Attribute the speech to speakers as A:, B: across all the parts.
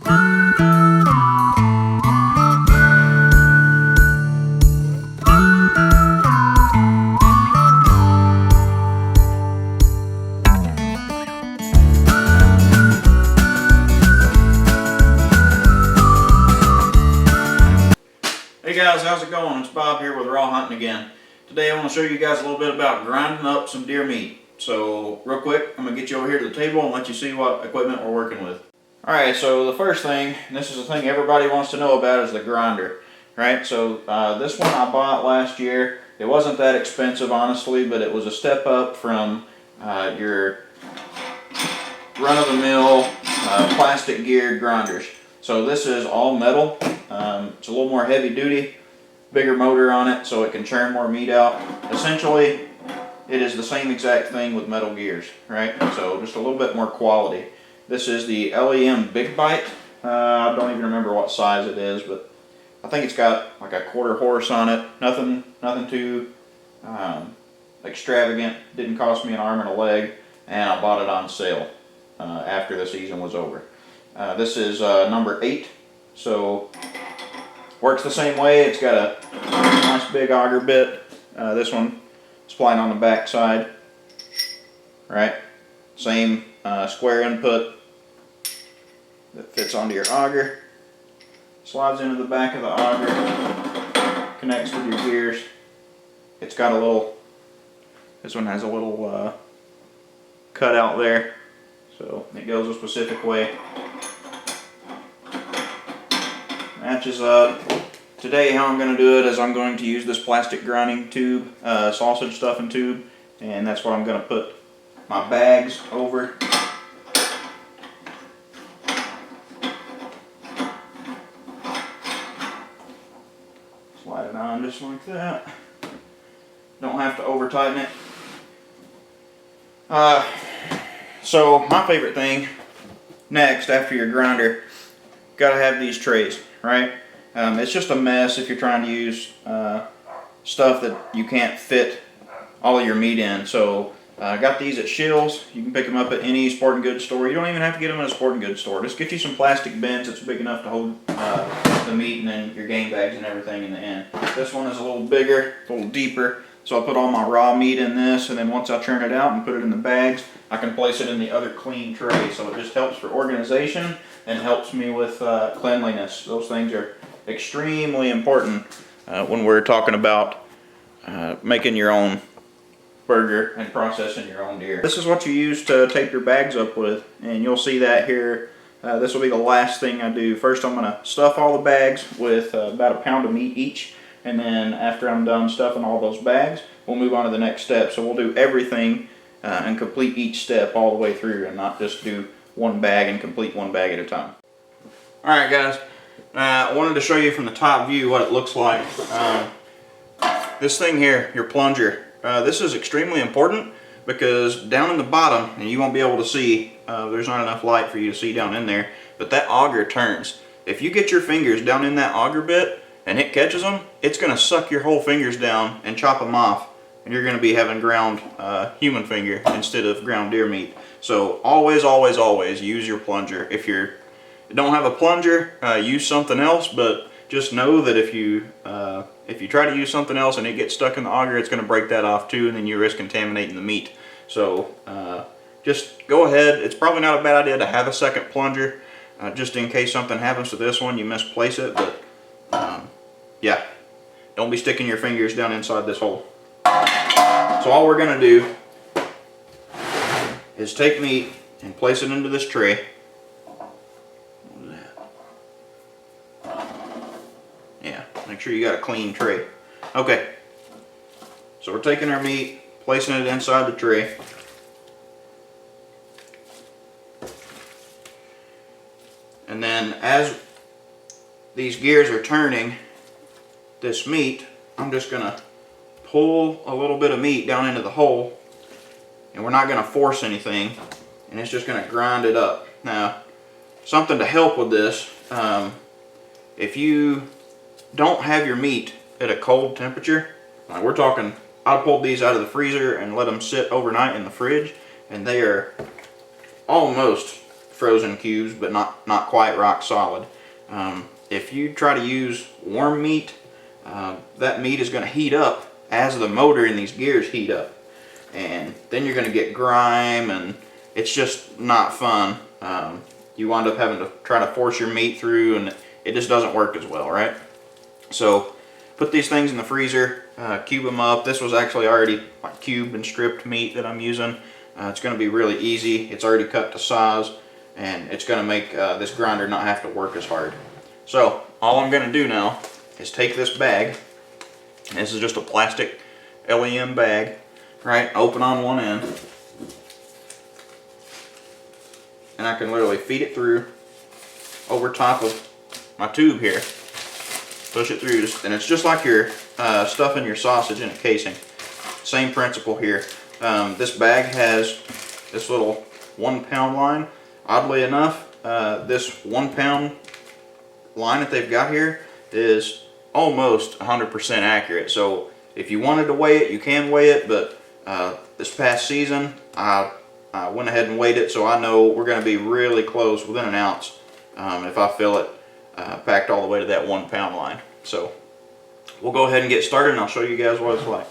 A: Hey guys, how's it going? It's Bob here with Raw Hunting again. Today I want to show you guys a little bit about grinding up some deer meat. So real quick, I'm going to get you over here to the table and let you see what equipment we're working with. Alright, so the first thing, and this is the thing everybody wants to know about, is the grinder. Right, so this one I bought last year. It wasn't that expensive honestly, but it was a step up from your run-of-the-mill plastic geared grinders. So this is all metal. It's a little more heavy duty, bigger motor on it so it can churn more meat out. Essentially, it is the same exact thing with metal gears, right? So just a little bit more quality. This is the LEM Big Bite. I don't even remember what size it is, but I think it's got like a 1/4 horse on it. Nothing too extravagant. Didn't cost me an arm and a leg, and I bought it on sale after the season was over. This is number 8, so works the same way. It's got a nice big auger bit. This one is spline on the back side, right? Same square input that fits onto your auger. Slides into the back of the auger, connects with your gears. It's got a little, this one has a little cut out there, so it goes a specific way. Matches up. Today how I'm going to do it is I'm going to use this plastic grinding tube, sausage stuffing tube, and that's what I'm going to put my bags over. Slide it on just like that. Don't have to over tighten it. So my favorite thing next after your grinder, gotta have these trays, right? It's just a mess if you're trying to use stuff that you can't fit all of your meat in. So I got these at Shills. You can pick them up at any sporting goods store. You don't even have to get them at a sporting goods store. Just get you some plastic bins that's big enough to hold the meat and then your game bags and everything in the end. This one is a little bigger, a little deeper. So I put all my raw meat in this, and then once I churn it out and put it in the bags, I can place it in the other clean tray. So it just helps for organization and helps me with cleanliness. Those things are extremely important when we're talking about making your own burger and processing your own deer. This is what you use to tape your bags up with, and you'll see that here. This will be the last thing I do. First I'm going to stuff all the bags with about 1 pound of meat each, and then after I'm done stuffing all those bags, we'll move on to the next step. So we'll do everything and complete each step all the way through, and not just do one bag and complete one bag at a time. Alright guys, I wanted to show you from the top view what it looks like. This thing here, your plunger, this is extremely important because down in the bottom, and you won't be able to see, there's not enough light for you to see down in there, but that auger turns. If you get your fingers down in that auger bit and it catches them, it's going to suck your whole fingers down and chop them off, and you're going to be having ground human finger instead of ground deer meat. So always, always, always use your plunger. If you don't have a plunger, use something else, but just know that if you try to use something else and it gets stuck in the auger, it's going to break that off too, and then you risk contaminating the meat. So just go ahead. It's probably not a bad idea to have a second plunger, just in case something happens to this one, you misplace it. But yeah, don't be sticking your fingers down inside this hole. So all we're going to do is take meat and place it into this tray. Yeah, make sure you got a clean tray. Okay, so we're taking our meat, placing it inside the tray. And then as these gears are turning this meat, I'm just going to pull a little bit of meat down into the hole, and we're not going to force anything, and it's just going to grind it up. Now, something to help with this, if you don't have your meat at a cold temperature, like we're talking, I pulled these out of the freezer and let them sit overnight in the fridge, and they are almost frozen cubes, but not quite rock solid. If you try to use warm meat, that meat is going to heat up as the motor in these gears heat up, and then you're going to get grime, and it's just not fun. You wind up having to try to force your meat through, and it just doesn't work as well, right? So put these things in the freezer, cube them up. This was actually already like cubed and stripped meat that I'm using. It's going to be really easy. It's already cut to size, and it's going to make this grinder not have to work as hard. So all I'm going to do now is take this bag. This is just a plastic LEM bag, right? Open on one end, and I can literally feed it through over top of my tube here. Push it through, and it's just like you're stuffing your sausage in a casing. Same principle here. This bag has this little 1 pound line. Oddly enough, this 1 pound line that they've got here is almost 100% accurate. So if you wanted to weigh it, you can weigh it, but this past season I went ahead and weighed it, so I know we're going to be really close, within an ounce, if I fill it packed all the way to that 1 pound line. So we'll go ahead and get started, and I'll show you guys what it's like.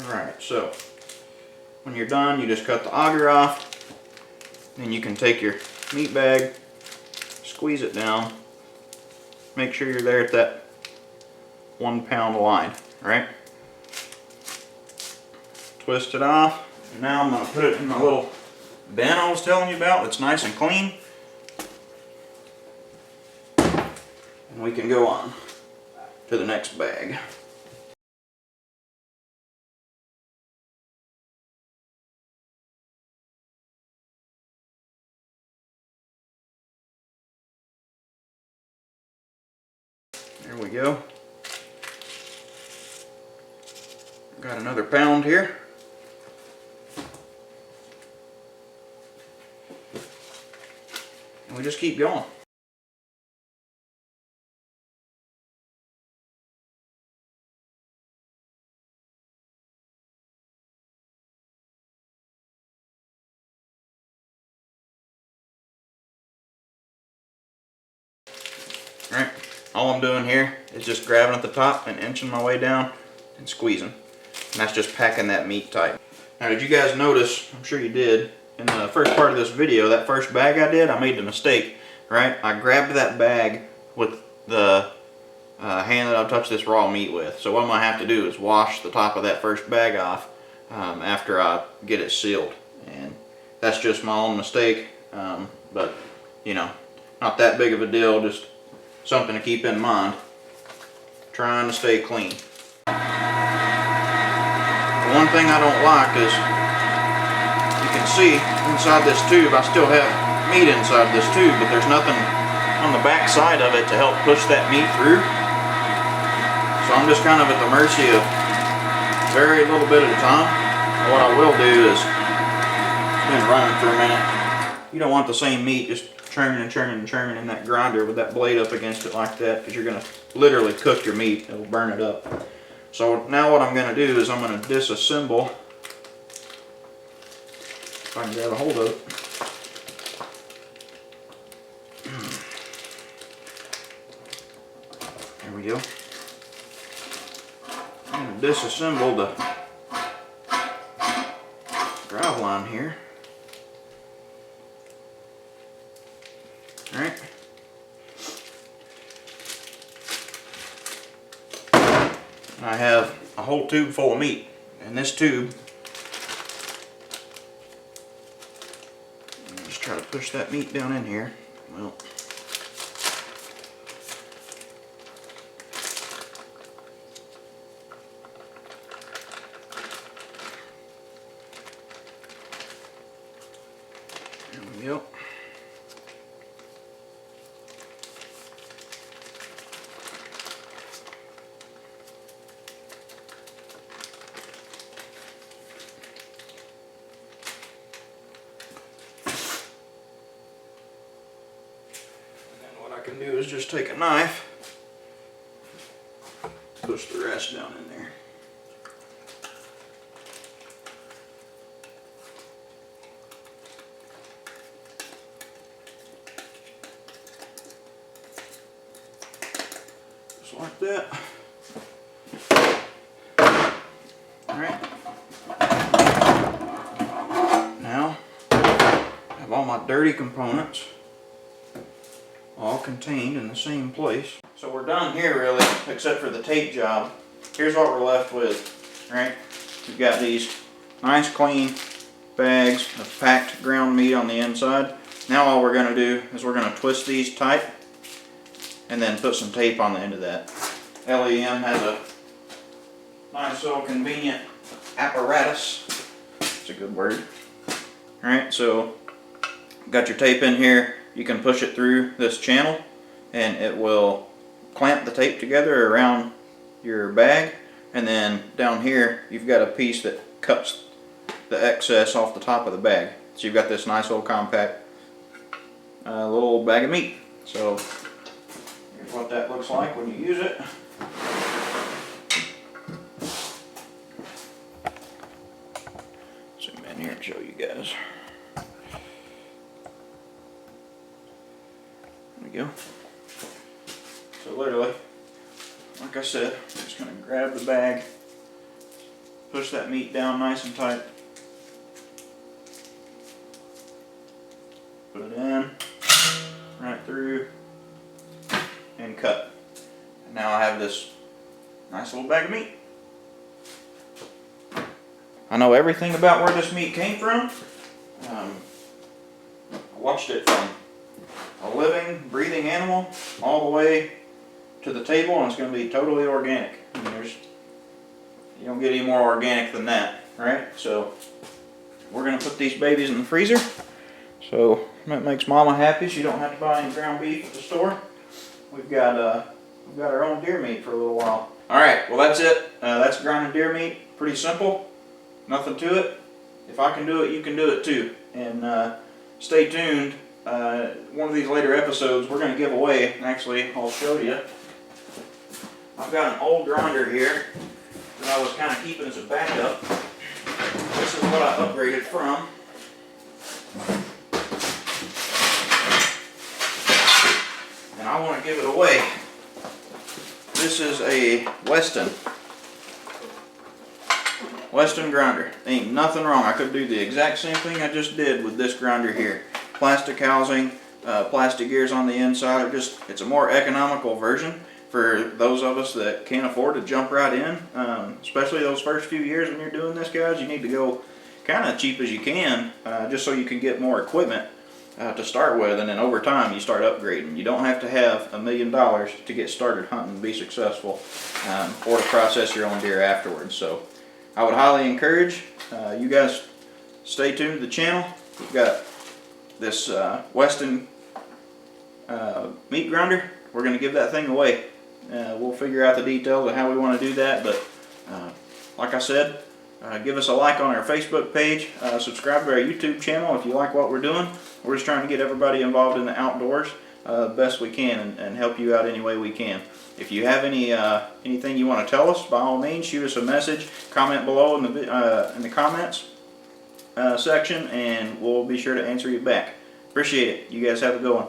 A: Alright, so when you're done, you just cut the auger off, and you can take your meat bag, squeeze it down, make sure you're there at that 1 pound line, right? Twist it off, and now I'm going to put it in my little bin I was telling you about that's nice and clean, and we can go on to the next bag. There we go. Got another pound here. And we just keep going. Alright, all I'm doing here is just grabbing at the top and inching my way down and squeezing. And that's just packing that meat tight. Now, did you guys notice, I'm sure you did, in the first part of this video, that first bag I did, I made the mistake, right? I grabbed that bag with the hand that I've touched this raw meat with. So what I'm going to have to do is wash the top of that first bag off after I get it sealed. And that's just my own mistake, but, you know, not that big of a deal, just something to keep in mind. Trying to stay clean. The one thing I don't like is, you can see inside this tube, I still have meat inside this tube, but there's nothing on the back side of it to help push that meat through. So I'm just kind of at the mercy of very little bit at a time. And what I will do is, it's been running for a minute. You don't want the same meat just churning and churning and churning in that grinder with that blade up against it like that, because you're going to literally cook your meat. It'll burn it up. So now what I'm going to do is I'm going to disassemble, if I can grab a hold of it. There we go. I'm going to disassemble the drive line here. Alright. I have a whole tube full of meat. And this tube, just try to push that meat down in here. Well, there we go. do is just take a knife, push the rest down in there. Just like that. Alright. Now, I have all my dirty components all contained in the same place. So we're done here really, except for the tape job. Here's what we're left with, right? We've got these nice clean bags of packed ground meat on the inside. Now all we're gonna do is we're gonna twist these tight and then put some tape on the end of that. LEM has a nice little convenient apparatus. It's a good word. Alright, so got your tape in here. You can push it through this channel and it will clamp the tape together around your bag, and then down here you've got a piece that cuts the excess off the top of the bag. So you've got this nice little compact little bag of meat. So here's what that looks like when you use it. Zoom in here and show you guys. There we go. So literally, like I said, I'm just going to grab the bag, push that meat down nice and tight, put it in, right through, and cut. And now I have this nice little bag of meat. I know everything about where this meat came from. I watched it from a living, breathing animal all the way to the table, and it's going to be totally organic. I mean, you don't get any more organic than that, right? So we're going to put these babies in the freezer. So that makes Mama happy. She don't have to buy any ground beef at the store. We've got our own deer meat for a little while. All right, well that's it. That's grinding deer meat. Pretty simple. Nothing to it. If I can do it, you can do it too. And stay tuned. One of these later episodes, we're going to give away, actually, I'll show you. I've got an old grinder here that I was kind of keeping as a backup. This is what I upgraded from. And I want to give it away. This is a Weston grinder. Ain't nothing wrong. I could do the exact same thing I just did with this grinder here. Plastic housing, plastic gears on the inside. It's a more economical version for those of us that can't afford to jump right in. Especially those first few years when you're doing this, guys, you need to go kind of cheap as you can, just so you can get more equipment to start with, and then over time you start upgrading. You don't have to have $1 million to get started hunting and be successful, or to process your own deer afterwards. So I would highly encourage you guys stay tuned to the channel. We've got this Weston meat grinder. We're going to give that thing away. We'll figure out the details of how we want to do that, but like I said, give us a like on our Facebook page, subscribe to our YouTube channel if you like what we're doing. We're just trying to get everybody involved in the outdoors best we can, and help you out any way we can. If you have anything you want to tell us, by all means, shoot us a message, comment below in the comments section, and we'll be sure to answer you back. Appreciate it. You guys have a good one.